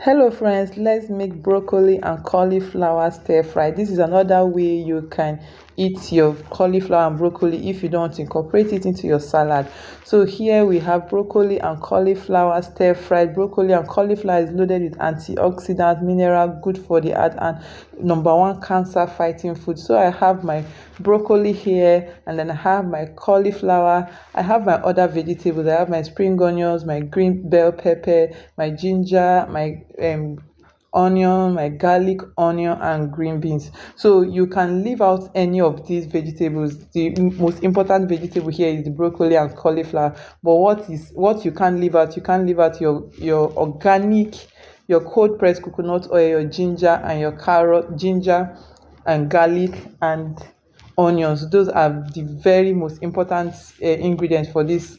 Hello friends, let's make broccoli and cauliflower stir fry. This is another way you can eat your cauliflower and broccoli if you don't incorporate it into your salad. So here we have broccoli and cauliflower stir fried. Broccoli and cauliflower is loaded with antioxidant mineral, good for the heart, and #1 cancer fighting food. So I have my broccoli here, and then I have my cauliflower. I have my other vegetables. I have my spring onions, my green bell pepper, my ginger, my onion, my garlic, onion, and green beans. So you can leave out any of these vegetables. The most important vegetable here is the broccoli and cauliflower. But what you can't leave out? You can't leave out your organic, your cold pressed coconut oil, your ginger and your carrot, ginger and garlic and onions. Those are the very most important ingredients for this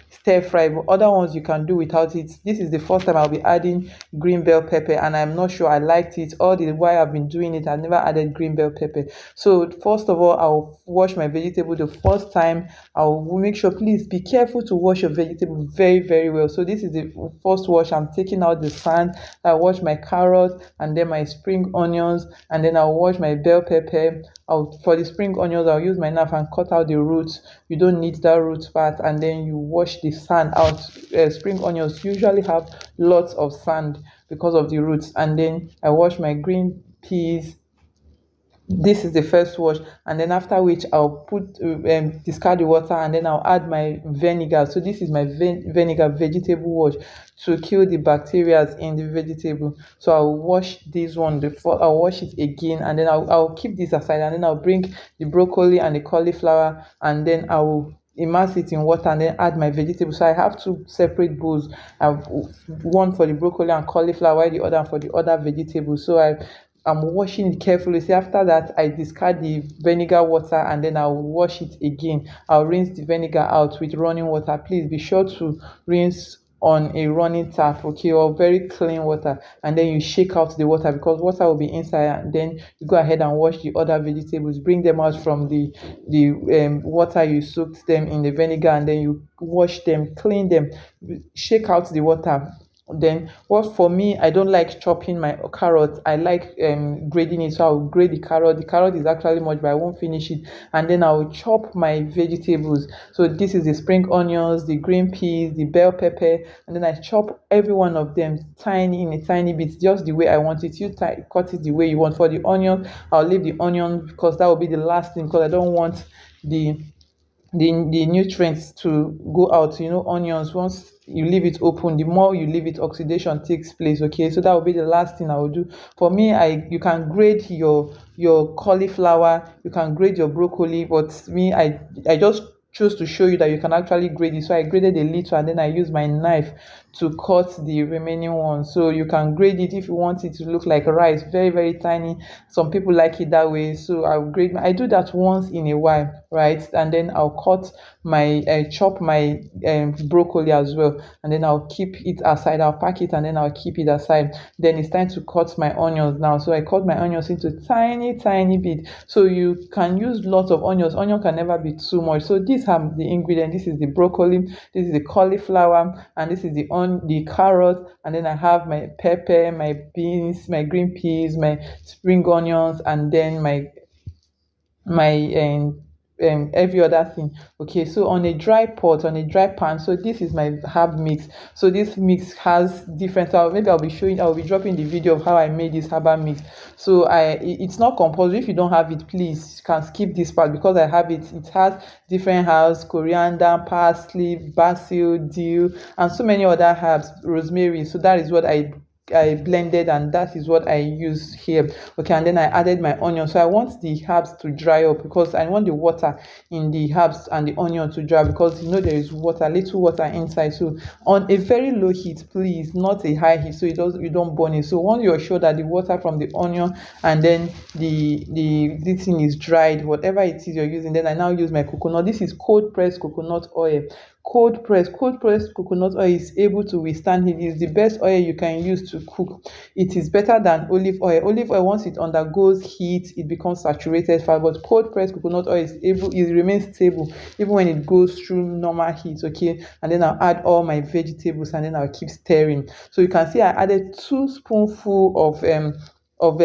stir fry, but other ones you can do without it. This is the first time I'll be adding green bell pepper, and I'm not sure I liked it. All the while I've been doing it, I've never added green bell pepper. So first of all, I'll wash my vegetable the first time. I'll make sure, please be careful to wash your vegetable very, very well. So this is the first wash. I'm taking out the sand. I wash my carrots and then my spring onions, and then I'll wash my bell pepper. For the spring onions, I'll use my knife and cut out the roots. You don't need that root part, and then you wash the sand out. Spring onions usually have lots of sand because of the roots. And then I wash my green peas. This is the first wash, and then after which I'll discard the water, and then I'll add my vinegar. So this is my vinegar vegetable wash to kill the bacteria in the vegetable. So I'll wash this one before I'll wash it again, and then I'll keep this aside, and then I'll bring the broccoli and the cauliflower, and then I will immerse it in water and then add my vegetables. So I have two separate bowls. I have one for the broccoli and cauliflower, while the other for the other vegetables. So I'm washing it carefully. See, after that, I discard the vinegar water, and then I'll wash it again. I'll rinse the vinegar out with running water. Please be sure to rinse on a running tap, okay, or very clean water, and then you shake out the water because water will be inside, and then you go ahead and wash the other vegetables. Bring them out from the water you soaked them in the vinegar, and then you wash them, clean them, shake out the water. Then what for me, I don't like chopping my carrot. I like grading it. So I'll grade the carrot. The carrot is actually much, but I won't finish it. And then I'll chop my vegetables. So this is the spring onions, the green peas, the bell pepper, and then I chop every one of them tiny in a tiny bit, just the way I want it. You cut it the way you want. For the onion, I'll leave the onion because that will be the last thing, because I don't want the nutrients to go out. Onions, once you leave it open, the more you leave it, oxidation takes place. Okay, so that will be the last thing I will do. For me, you can grade your cauliflower, you can grade your broccoli, but me, I just choose to show you that you can actually grade it. So I graded a little, and then I use my knife to cut the remaining one. So you can grade it if you want it to look like rice, very, very tiny. Some people like it that way. So I do that once in a while, right? And then I'll chop my broccoli as well, and then I'll keep it aside. I'll pack it, and then I'll keep it aside. Then it's time to cut my onions now. So I cut my onions into tiny, tiny bit. So you can use lots of onions. Onion can never be too much. So these have the ingredient. This is the broccoli, this is the cauliflower, and this is the carrot, and then I have my pepper, my beans, my green peas, my spring onions, and then my every other thing. Okay, so on a dry pot, on a dry pan. So this is my herb mix. So this mix has different, maybe I'll be dropping the video of how I made this herbal mix. So it's not compulsory. If you don't have it, please, you can skip this part, because I have it. It has different herbs: coriander, parsley, basil, dill, and so many other herbs, rosemary. So that is what I blended, and that is what I use here. Okay, and then I added my onion. So I want the herbs to dry up, because I want the water in the herbs and the onion to dry, because there is little water inside. So on a very low heat, please, not a high heat, so you don't burn it. So once you're sure that the water from the onion and then this thing is dried, whatever it is you're using, then I now use my coconut. This is cold pressed coconut oil. Cold pressed coconut oil is able to withstand heat. It's the best oil you can use to cook. It is better than olive oil. Olive oil, once it undergoes heat, it becomes saturated fat, but cold pressed coconut oil it remains stable even when it goes through normal heat. Okay, and then I'll add all my vegetables and then I'll keep stirring. So you can see I added 2 spoonful of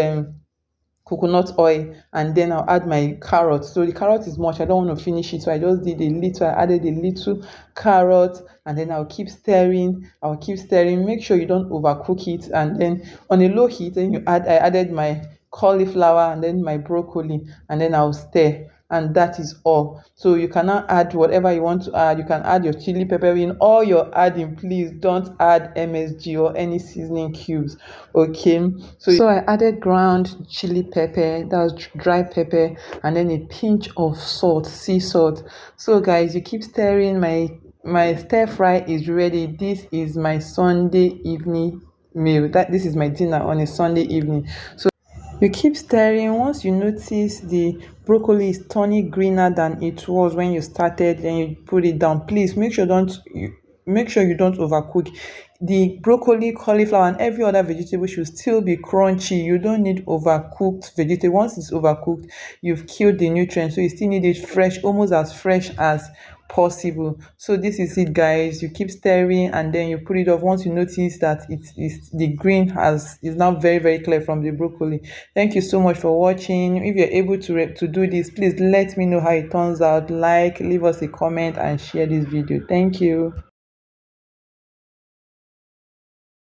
coconut oil, and then I'll add my carrot. So the carrot is much, I don't want to finish it, so I just did a little. I added a little carrot, and then I'll keep stirring. Make sure you don't overcook it, and then on a low heat, then I added my cauliflower and then my broccoli, and then I'll stir, and that is all. So you can now add whatever you want to add. You can add your chili pepper. In all you're adding, please don't add MSG or any seasoning cubes. Okay, so I added ground chili pepper, that's dry pepper, and then a pinch of salt, sea salt. So guys, you keep stirring. My stir fry is ready. This is my Sunday evening meal. This is my dinner on a Sunday evening. So you keep stirring. Once you notice the broccoli is turning greener than it was when you started, then you put it down. Please make sure you don't overcook. The broccoli, cauliflower, and every other vegetable should still be crunchy. You don't need overcooked vegetable. Once it's overcooked, you've killed the nutrients. So you still need it fresh, almost as fresh as possible. So this is it, guys. You keep stirring and then you put it off. Once you notice that it's the green is now very, very clear from the broccoli. Thank you so much for watching. If you're able to do this, please let me know how it turns out. Like, leave us a comment and share this video. Thank you.